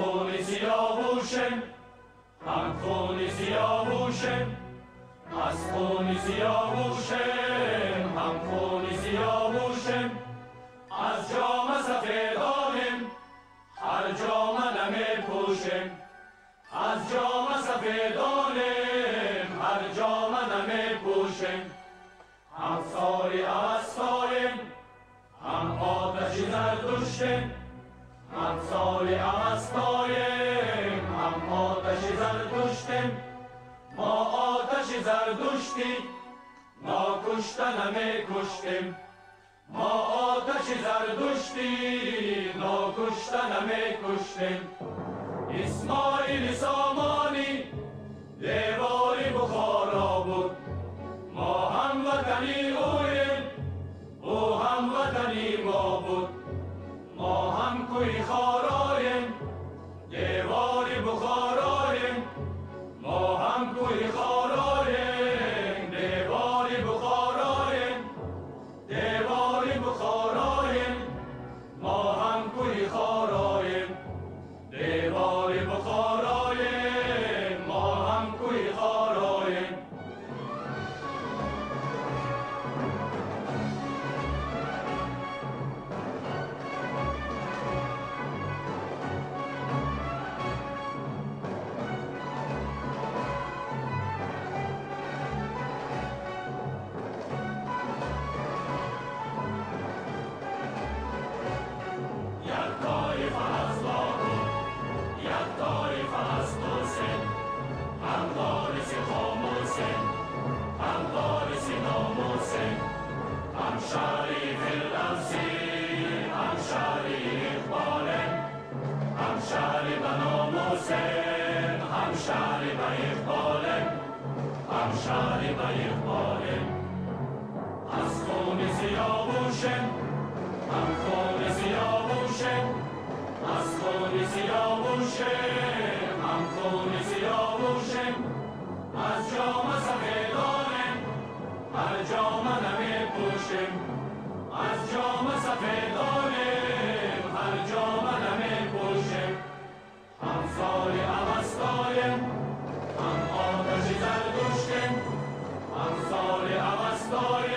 خون سیاوشیم، هم خون سیاوشیم، از خون سیاوشیم، هم خون سیاوشیم. از جام سفیدانیم، هر جام نمی پوشیم. از جام سفیدانیم، هر جام نمی پوشیم. هم ساری اوستاییم، هم آتش زردشتیم. هم ساری اوستاییم، هم آتش زردشتیم. ما آتش زردشتی، ناکشته نمی کشتیم. ما آتش زردشتی، ناکشته نمی کشتیم. اسماعیل سامانی دیوار بخارا بود. ما هموطنی اویم، او هموطنی ما بود. ما هم کوی خارایم، دیوار بخارایم. ما هم کوی خارایم، دیوار بخارایم. دیوار بخارایم، ما هم کوی خارایم. دیوار بخارایم، ما هم کوی خارایم. شریف الأوسی، هم شریف بالم، هم شریف ناموسم، هم شریف اقبالم، هم شریف اقبالم. از خون سیاوشم، هم خون سیاوشم، از خون سیاوشم، هم خون سیاوشم. از جام سفیدانم، هر جام نمی پوشیم. از جام سفیدانیم، هر جام نمی پوشیم. هم ساری اوستاییم، هم آتش زردشتیم. هم ساری اوستاییم،